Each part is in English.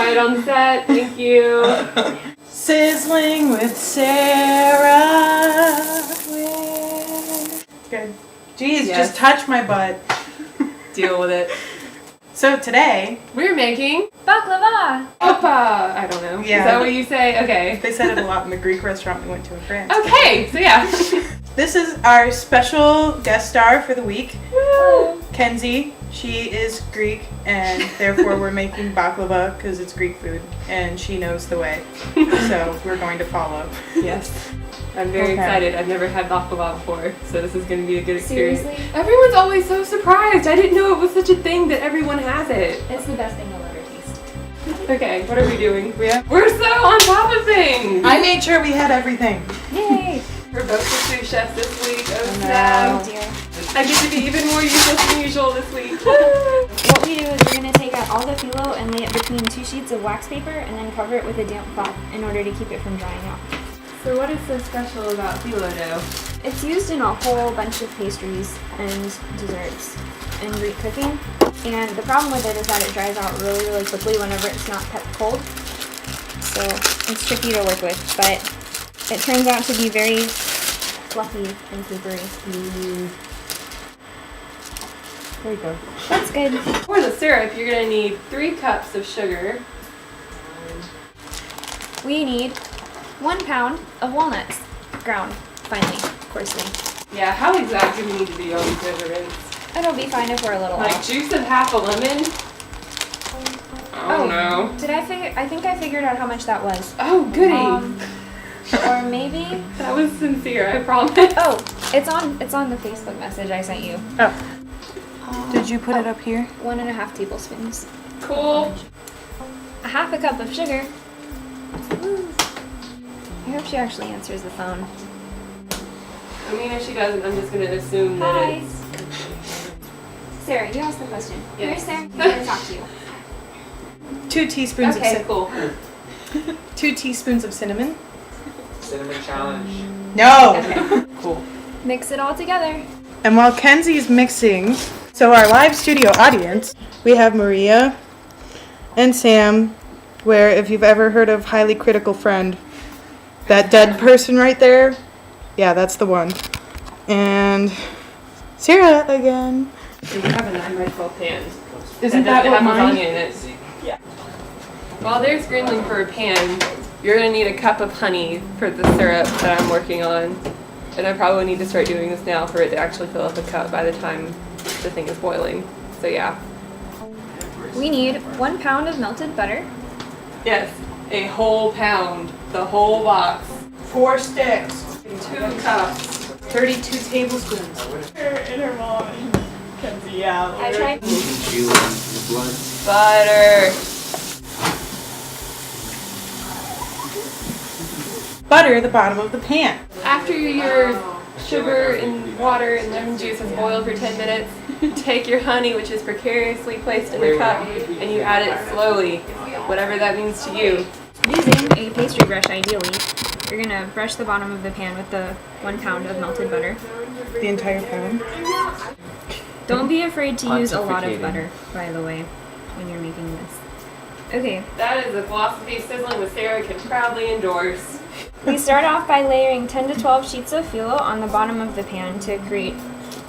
right on set. Thank you. Sizzling with Sara. Good. Jeez, Yes. just touch my butt. Deal with it. So today, We're making Baklava! Opa! I don't know. Yeah. Is that what you say? Okay. they said it a lot in the Greek restaurant we went to in France. Okay, so yeah. This is our special guest star for the week, Woo. Kenzie. She is Greek, and therefore we're making baklava because it's Greek food, and she knows the way. So we're going to follow. Yes. I'm very Okay. excited. I've never had baklava before, so this is going to be a good experience. Seriously? Everyone's always so surprised. I didn't know it was such a thing that everyone has it. It's the best thing you'll ever taste. Okay, what are we doing? Yeah. We're so on top of things! I made sure we had everything. Yay! We're both the sous chefs this week. Oh I snap. Oh dear. I get to be even more useless than usual this week. What we do is we're going to take out all the phyllo and lay it between 2 sheets of wax paper and then cover it with a damp cloth in order to keep it from drying out. So what is so special about phyllo dough? It's used in a whole bunch of pastries and desserts in Greek cooking. And the problem with it is that it dries out really, really quickly whenever it's not kept cold. So it's tricky to work with, but it turns out to be very fluffy and papery. There you go. That's good. For the syrup, you're going to need 3 cups of sugar. We need 1 pound of walnuts, ground finely, coarsely. Yeah, how exact do we need to be on these measurements? It'll be fine if we're a little Like off. juice of half a lemon? Oh no. Did I figure? I think I figured out how much that was. Oh goody. Or maybe. That was sincere, I promise. Oh, it's on the Facebook message I sent you. Oh. Did you put it up here? 1.5 tablespoons. Cool. A half a cup of sugar. Woo. I hope she actually answers the phone. I mean, if she doesn't, I'm just going to assume that Hi. it's... Sarah, you asked the question. Yes. Here's Sarah. I'm going to talk to you. 2 teaspoons Okay, of cool. 2 teaspoons of cinnamon. Cinnamon challenge. No. Okay. Cool. Mix it all together. And while Kenzie's mixing, so our live studio audience, we have Maria and Sam, where if you've ever heard of Highly Critical Friend, that dead person right there, yeah, that's the one. And Sarah again. You have a 9x12 pan. Isn't that what have mine? lasagna in it? Yeah. While they're scrambling for a pan, you're going to need a cup of honey for the syrup that I'm working on. And I probably need to start doing this now for it to actually fill up a cup by the time the thing is boiling. So yeah. We need 1 pound of melted butter. Yes, a whole pound. The whole box. 4 sticks. 2 cups. 32 tablespoons. And her mom and Kenzie, yeah. I tried. You and the blood. Butter. Butter the bottom of the pan. After your sugar and water and lemon juice has boiled for 10 minutes, take your honey, which is precariously placed in a cup, and you add it slowly, whatever that means to you. Using a pastry brush, ideally, you're going to brush the bottom of the pan with the 1 pound of melted butter. The entire pound. Don't be afraid to use a lot of Pontificating. butter, by the way, when you're making this. Okay, That is a philosophy Sizzling with Sarah can proudly endorse. we start off by layering 10 to 12 sheets of phyllo on the bottom of the pan to create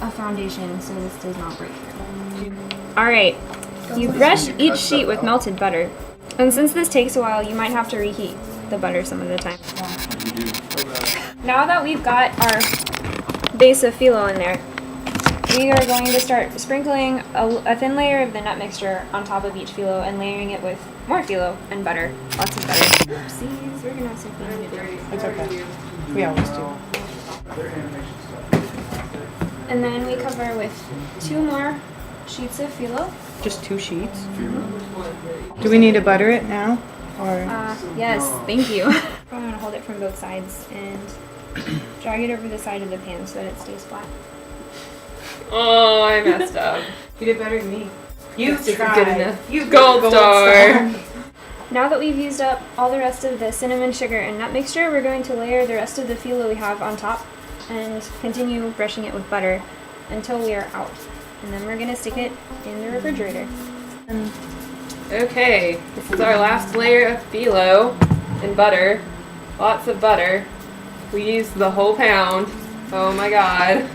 a foundation so this does not break through. Alright, you brush each sheet with melted butter. And since this takes a while, you might have to reheat the butter some of the time. Now that we've got our base of phyllo in there, we are going to start sprinkling a thin layer of the nut mixture on top of each phyllo and layering it with more phyllo and butter. Lots of butter. Oopsies, we're gonna have some cleaning to do. It's okay. We always do. And then we cover with 2 more sheets of phyllo. Just 2 sheets. Do we need to butter it now? Or Yes, thank you. I'm gonna hold it from both sides and drag it over the side of the pan so that it stays flat. Oh, I messed up. you did better than me. You This isn't tried. good enough. You Gold star. Now that we've used up all the rest of the cinnamon, sugar, and nut mixture, we're going to layer the rest of the phyllo we have on top and continue brushing it with butter until we are out. And then we're going to stick it in the refrigerator. Okay, this is our last layer of phyllo and butter. Lots of butter. We used the whole pound. Oh my god.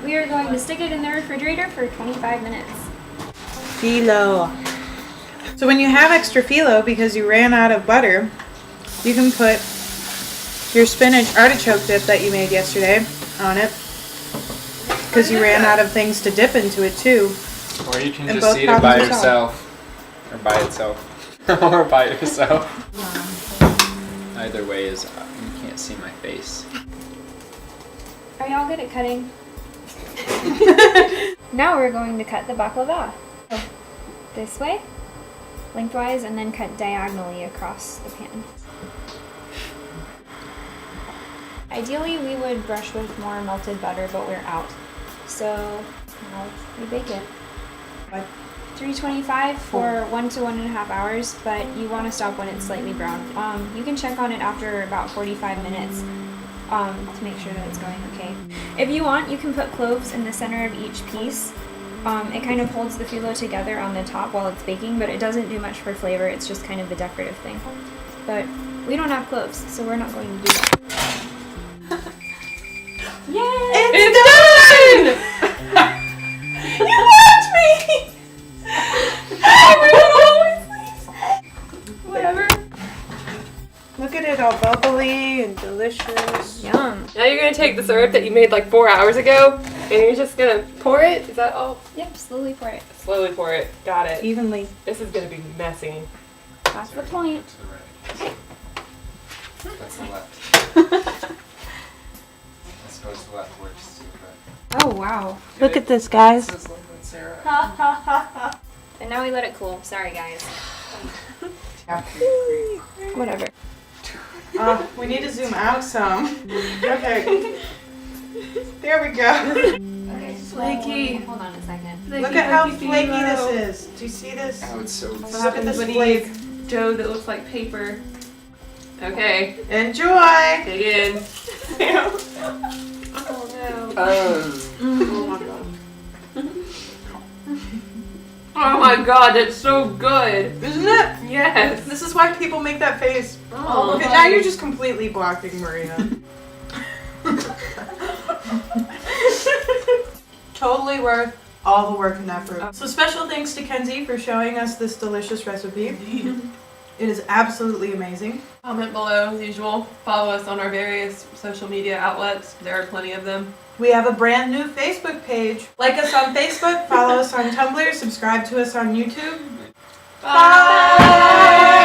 We are going to stick it in the refrigerator for 25 minutes. Phyllo. So when you have extra phyllo because you ran out of butter, you can put your spinach artichoke dip that you made yesterday on it. Because you ran out of things to dip into it too. Or you can And just both eat it by problems are solved. yourself. Or by itself. Or by yourself. Either way is, you can't see my face. Are y'all good at cutting? Now we're going to cut the baklava. This way, lengthwise, and then cut diagonally across the pan. Ideally, we would brush with more melted butter, but we're out. So now we bake it. 325 for 1 to 1.5 hours, but you want to stop when it's slightly brown. You can check on it after about 45 minutes to make sure that it's going okay. If you want, you can put cloves in the center of each piece. It kind of holds the phyllo together on the top while it's baking, but it doesn't do much for flavor. It's just kind of a decorative thing. But we don't have cloves, so we're not going to do that. Yay! It's done! You left me! Whatever. Look at it all bubbly and delicious. Yum. Now you're gonna take the syrup that you made like 4 hours ago, and you're just gonna pour it. Is that all? Yep, slowly pour it. Slowly pour it. Got it. Evenly. This is gonna be messy. That's the point. To the right. That's the left. I suppose the left works too, but... Oh, wow. Look at this, guys. This is like what Sarah... And now we let it cool. Sorry, guys. Whatever. We need to zoom out some. Okay. There we go. Okay, Flaky. Hold on a second. Look at how flaky this is. Do you see this? Oh, it's so... What Look at happens this when you flake. use dough that looks like paper? Okay, Enjoy! dig in. Oh my god, that's so good. Isn't it? Yes. This is why people make that face. Oh, Okay, now you're just completely blocking Maria. Totally worth all the work and effort. So special thanks to Kenzie for showing us this delicious recipe. It is absolutely amazing. Comment below as usual. Follow us on our various social media outlets. There are plenty of them. We have a brand new Facebook page. Like us on Facebook, follow us on Tumblr, subscribe to us on YouTube. Bye.